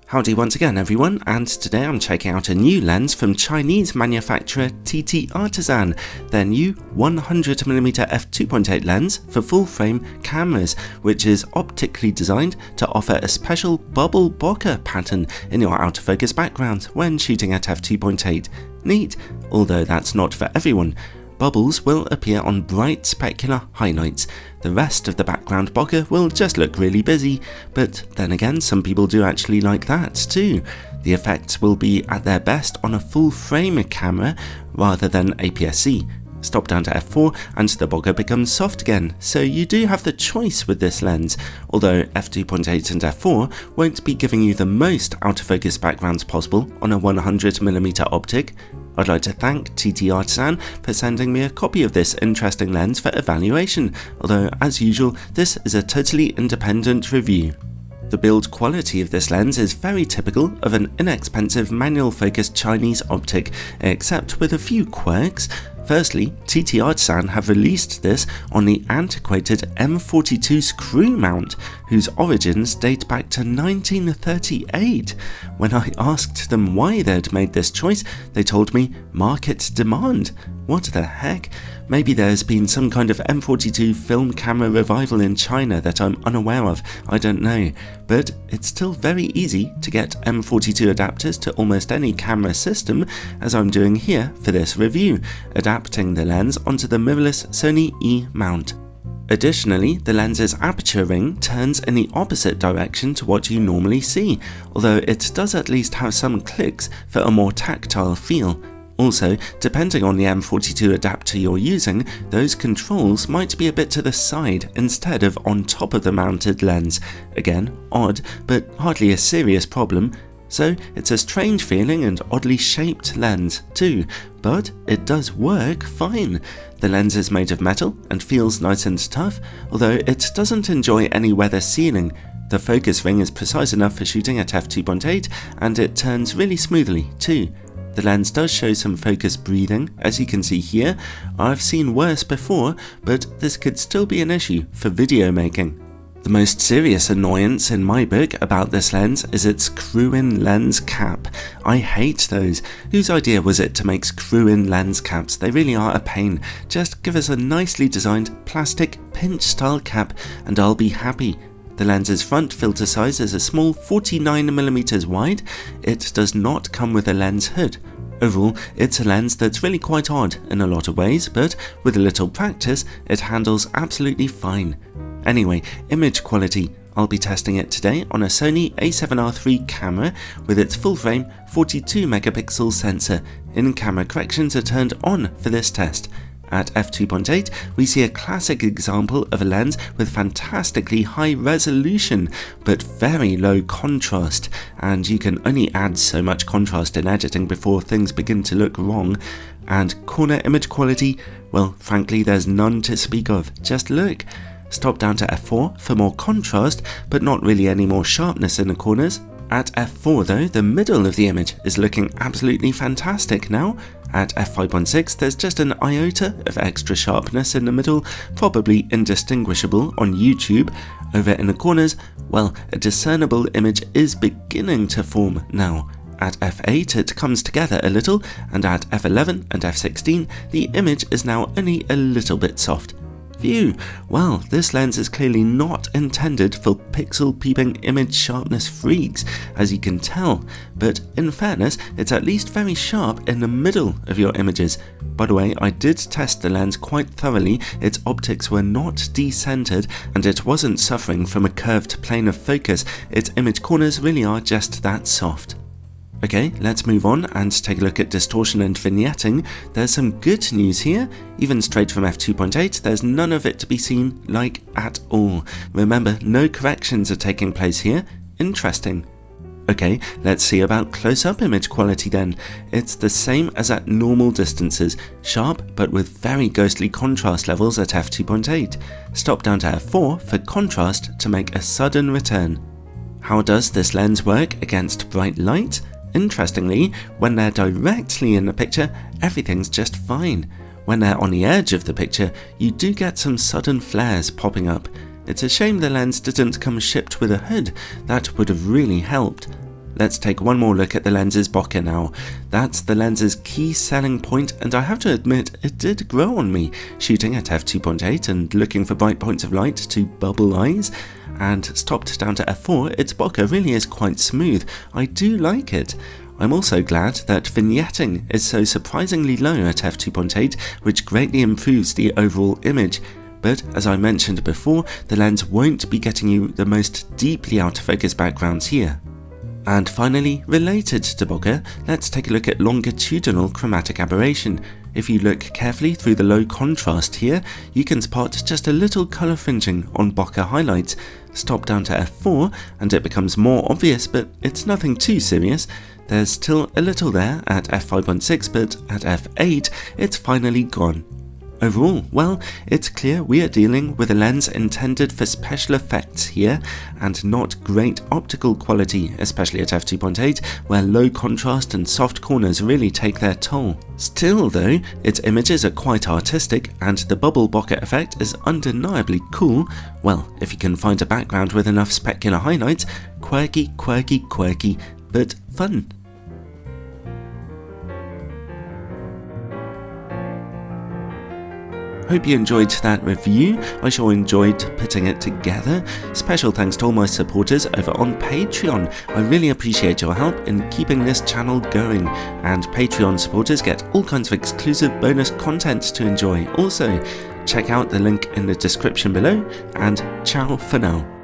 Howdy once again everyone, and today I'm checking out a new lens from Chinese manufacturer TTArtisan, their new 100mm f2.8 lens for full frame cameras, which is optically designed to offer a special Bubble Bokeh pattern in your out of focus background when shooting at f2.8. Neat, although that's not for everyone. Bubbles will appear on bright specular highlights. The rest of the background bokeh will just look really busy, but then again some people do actually like that too. The effects will be at their best on a full frame camera rather than aps-c. Stop down to f4 and the bokeh becomes soft again, so you do have the choice with this lens, although f2.8 and f4 won't be giving you the most out of focus backgrounds possible on a 100mm optic. I'd like to thank TTArtisan for sending me a copy of this interesting lens for evaluation, although as usual this is a totally independent review. The build quality of this lens is very typical of an inexpensive manual focus Chinese optic, except with a few quirks. Firstly, TTArtisan have released this on the antiquated M42 screw mount, whose origins date back to 1938. When I asked them why they'd made this choice, they told me market demand. What the heck? Maybe there's been some kind of M42 film camera revival in China that I'm unaware of, I don't know. But it's still very easy to get M42 adapters to almost any camera system, as I'm doing here for this review, adapting the lens onto the mirrorless Sony E mount. Additionally, the lens's aperture ring turns in the opposite direction to what you normally see, although it does at least have some clicks for a more tactile feel. Also, depending on the M42 adapter you're using, those controls might be a bit to the side instead of on top of the mounted lens. Again, odd, but hardly a serious problem. So it's a strange feeling and oddly shaped lens too, but it does work fine. The lens is made of metal and feels nice and tough, although it doesn't enjoy any weather sealing. The focus ring is precise enough for shooting at f2.8 and it turns really smoothly too. The lens does show some focus breathing, as you can see here. I've seen worse before, but this could still be an issue for video making. The most serious annoyance in my book about this lens is its screw-in lens cap. I hate those. Whose idea was it to make screw-in lens caps? They really are a pain. Just give us a nicely designed plastic pinch style cap and I'll be happy. The lens's front filter size is a small 49mm wide. It does not come with a lens hood. Overall, it's a lens that's really quite odd in a lot of ways, but with a little practice, it handles absolutely fine. Anyway, image quality. I'll be testing it today on a Sony a7R III camera with its full frame 42MP sensor. In-camera corrections are turned on for this test. At f2.8, we see a classic example of a lens with fantastically high resolution, but very low contrast, and you can only add so much contrast in editing before things begin to look wrong. And corner image quality, well, frankly, there's none to speak of. Just look. Stop down to f4 for more contrast, but not really any more sharpness in the corners. At f4 though, the middle of the image is looking absolutely fantastic now. At f5.6 there's just an iota of extra sharpness in the middle, probably indistinguishable on YouTube. Over in the corners, well, a discernible image is beginning to form now. At f8 it comes together a little, and at f11 and f16 the image is now only a little bit soft. Phew, well, this lens is clearly not intended for pixel peeping image sharpness freaks, as you can tell, but in fairness, it's at least very sharp in the middle of your images. By the way, I did test the lens quite thoroughly. Its optics were not decentered, and it wasn't suffering from a curved plane of focus. Its image corners really are just that soft. Okay, let's move on and take a look at distortion and vignetting. There's some good news here. Even straight from f2.8, there's none of it to be seen like at all. Remember, no corrections are taking place here. Interesting. Okay, let's see about close-up image quality then. It's the same as at normal distances, sharp but with very ghostly contrast levels at f2.8. Stop down to f4 for contrast to make a sudden return. How does this lens work against bright light? Interestingly, when they're directly in the picture, everything's just fine. When they're on the edge of the picture, you do get some sudden flares popping up. It's a shame the lens didn't come shipped with a hood, that would have really helped. let's take one more look at the lens's bokeh now. That's the lens's key selling point, and I have to admit it did grow on me, shooting at f2.8 and looking for bright points of light to bubble eyes, and stopped down to f4, its bokeh really is quite smooth. I do like it. I'm also glad that vignetting is so surprisingly low at f2.8, which greatly improves the overall image. But as I mentioned before, the lens won't be getting you the most deeply out of focus backgrounds here. And finally, related to bokeh, let's take a look at longitudinal chromatic aberration. If you look carefully through the low contrast here, you can spot just a little colour fringing on bokeh highlights. Stop down to f4 and it becomes more obvious, but it's nothing too serious. There's still a little there at f5.6, but at f8 it's finally gone. Overall, well, it's clear we are dealing with a lens intended for special effects here, and not great optical quality, especially at f2.8, where low contrast and soft corners really take their toll. Still though, its images are quite artistic, and the bubble bokeh effect is undeniably cool. Well, if you can find a background with enough specular highlights, quirky, but fun. Hope you enjoyed that review. I sure enjoyed putting it together. Special thanks to all my supporters over on Patreon. I really appreciate your help in keeping this channel going, and Patreon supporters get all kinds of exclusive bonus content to enjoy. Also, check out the link in the description below, and ciao for now.